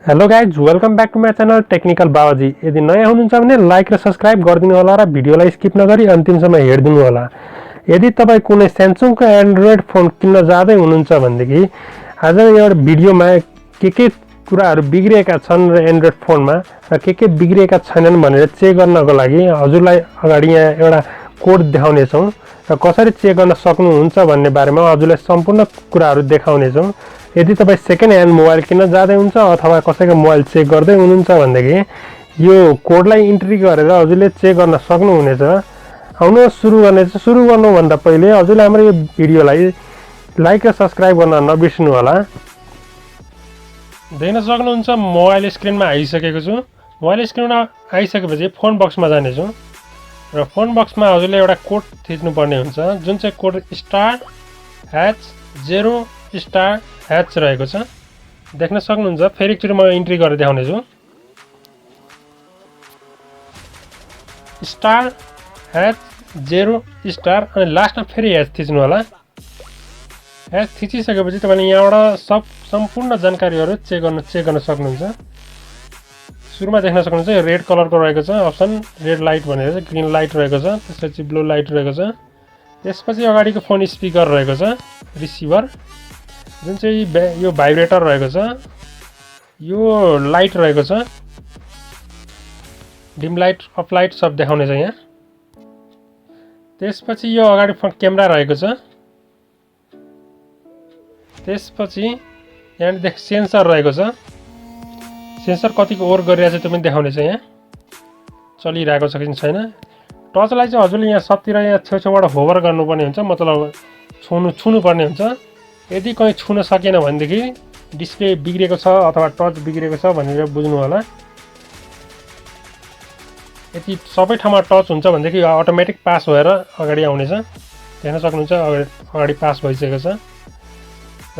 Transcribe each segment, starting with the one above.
Hello guys, welcome back to my channel technical बाबाजी। यदि नयाँ हुनुहुन्छ भने लाइक र सब्सक्राइब गरिदिनु होला र भिडियोलाई स्किप नगरी अन्तिमसम्म हेरिदिनु होला। यदि तपाईँ कुनै स्यामसङको एन्ड्रोइड फोन किन्न जाँदै हुनुहुन्छ भनेदेखि आज एउटा भिडियोमा के कुराहरू बिग्रिएका छन् र एन्ड्रोइड फोनमा र के बिग्रिएका छैनन् भनेर चेक गर्नको लागि हजुरलाई अगाडि यहाँ एउटा कोड देखाउनेछौँ र कसरी चेक गर्न सक्नुहुन्छ भन्ने बारेमा हजुरलाई सम्पूर्ण कुराहरू देखाउनेछौँ। यदि तपाईँ सेकेन्ड ह्यान्ड मोबाइल किन्न जाँदै हुन्छ अथवा कसैको मोबाइल चेक गर्दै हुनुहुन्छ भनेदेखि यो कोडलाई इन्ट्री गरेर हजुरले चेक गर्न सक्नुहुनेछ। आउनुहोस् सुरु गर्नेछ। सुरु गर्नुभन्दा पहिले हजुरले हाम्रो यो भिडियोलाई लाइक र सब्सक्राइब गर्न नबिर्सनु होला। देख्न सक्नुहुन्छ मोबाइल स्क्रिनमा आइसकेको छु। मोबाइल स्क्रिनमा आइसकेपछि फोन बक्समा जानेछु र फोन बक्समा हजुरले एउटा कोड थिच्नुपर्ने हुन्छ, जुन चाहिँ कोड *0* रहेको छ। देख्न सक्नुहुन्छ। फेरि एकचोटि म इन्ट्री गरेर देखाउनेछु। *0* अनि लास्टमा फेरि ह्याच थिच्नु होला। ह्याच थिचिसकेपछि तपाईँले यहाँबाट सम्पूर्ण जानकारीहरू चेक गर्न सक्नुहुन्छ। सुरुमा देख्न सक्नुहुन्छ यो रेड कलरको रहेको छ अप्सन, रेड लाइट भनेर चाहिँ ग्रीन लाइट रहेको छ, त्यसपछि ब्लू लाइट रहेको छ, त्यसपछि अगाडिको फोन स्पिकर रहेको छ, रिसिभर जुन चाहिँ यो भाइब्रेटर रहेको छ, यो लाइट रहेको छ, डिम लाइट अफ लाइट सब देखाउने छ यहाँ। त्यसपछि यो अगाडि क्यामेरा रहेको छ, त्यसपछि यहाँ सेन्सर रहेको छ, सेन्सर कतिको ओभर गरिरहेको छ त्यो पनि देखाउने छ, यहाँ चलिरहेको छ कि छैन। टचलाई चाहिँ हजुरले यहाँ सबतिर यहाँ छेउछेउबाट होभर गर्नुपर्ने हुन्छ, मतलब छुनुपर्ने हुन्छ। यदि कहीँ छुन सकेन भनेदेखि डिस्प्ले बिग्रेको छ अथवा टच बिग्रेको छ भनेर बुझ्नु होला। यदि सबै ठाउँमा टच हुन्छ भनेदेखि अटोमेटिक पास भएर अगाडि आउनेछ। देख्न सक्नुहुन्छ अगाडि पास भइसकेको छ।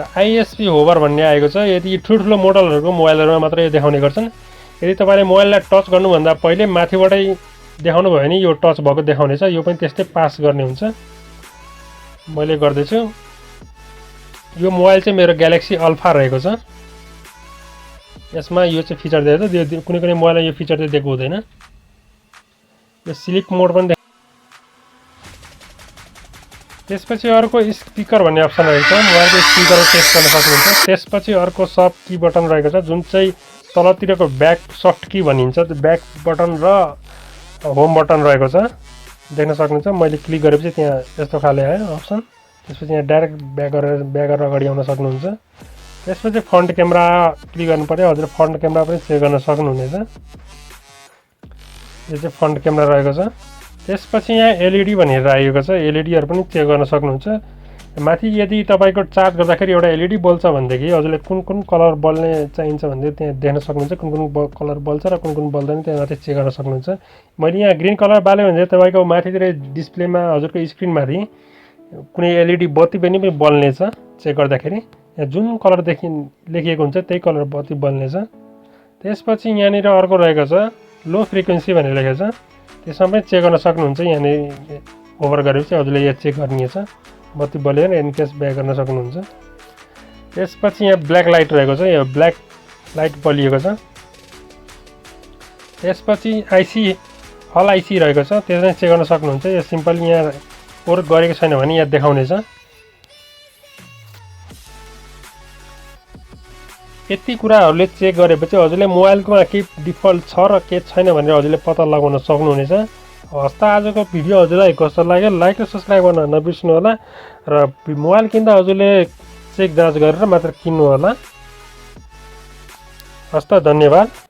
र आइएसपी होभर भन्ने आएको छ। यदि ठुल्ठुलो मोडलहरूको मोबाइलहरूमा मात्रै यो देखाउने गर्छन्। यदि तपाईँले मोबाइललाई टच गर्नुभन्दा पहिले माथिबाटै देखाउनु भयो भने यो टच भएको देखाउनेछ। यो पनि त्यस्तै पास गर्ने हुन्छ। मैले गर्दैछु। यो मोबाइल चाहिँ मेरो ग्यालेक्सी अल्फा रहेको छ। यसमा यो चाहिँ फिचर दिएको छ, कुनै मोबाइलमा यो फिचर चाहिँ दिएको हुँदैन। यो स्लिप मोड पनि त्यसपछि अर्को स्पिकर भन्ने अप्सन रहेको छ। मोबाइलको स्पिकर टेस्ट गर्न सक्नुहुन्छ। त्यसपछि अर्को सब की बटन रहेको छ, जुन चाहिँ तलतिरको ब्याक सफ्ट की भनिन्छ, त्यो ब्याक बटन र होम बटन रहेको छ। देख्न सक्नुहुन्छ। मैले क्लिक गरेपछि त्यहाँ यस्तो खाले आयो अप्सन। त्यसपछि यहाँ डाइरेक्ट ब्याक गरेर अगाडि आउन सक्नुहुन्छ। त्यसपछि फ्रन्ट क्यामेरा क्लिक गर्नु पर्यो। हजुर फ्रन्ट क्यामेरा पनि चेक गर्न सक्नुहुनेछ। यो चाहिँ फ्रन्ट क्यामेरा रहेको छ। त्यसपछि यहाँ एलइडी भनेर आएको छ, एलइडीहरू पनि चेक गर्न सक्नुहुन्छ। माथि यदि तपाईँको चार्ज गर्दाखेरि एउटा एलइडी बल्छ भनेदेखि हजुरले कुन कलर बल्ने चाहिन्छ भनेदेखि त्यहाँ देख्न सक्नुहुन्छ। कुन कलर बल्छ र कुन बल्दैन त्यहाँ माथि चेक गर्न सक्नुहुन्छ। मैले यहाँ ग्रिन कलर बाल्यो भने चाहिँ तपाईँको माथितिर डिस्प्लेमा हजुरको स्क्रिनमाथि कुनै एलइडी बत्ती पनि बल्नेछ। चेक गर्दाखेरि यहाँ जुन कलर लेखिएको हुन्छ त्यही कलर बत्ती बल्नेछ। त्यसपछि यहाँनिर अर्को रहेको छ लो फ्रिक्वेन्सी भनेर लेखेको छ, त्यसमा पनि चेक गर्न सक्नुहुन्छ। यहाँनिर ओभर गरेपछि हजुरले यहाँ चेक गर्नेछ, बत्ती बलेर इनकेस ब्याक गर्न सक्नुहुन्छ। त्यसपछि यहाँ ब्ल्याक लाइट रहेको छ, यो ब्ल्याक लाइट बलिएको छ। त्यसपछि अल आइसी रहेको छ, त्यसमा चेक गर्न सक्नुहुन्छ। यो सिम्पल यहाँ ओभर गरेको छैन भने यहाँ देखाउनेछ। यति कुराहरूले चेक गरेपछि हजुरले मोबाइलकोमा के डिफल्ट छ र के छैन भनेर हजुरले पत्ता लगाउन सक्नुहुनेछ। हस्ता आजको भिडियो हजुरलाई कस्तो लाग्यो लाइक र सब्सक्राइब गर्न नबिर्सनु होला र मोबाइल किन्दा हजुरले चेक जाँच गरेर मात्र किन्नु होला। हस्ता धन्यवाद।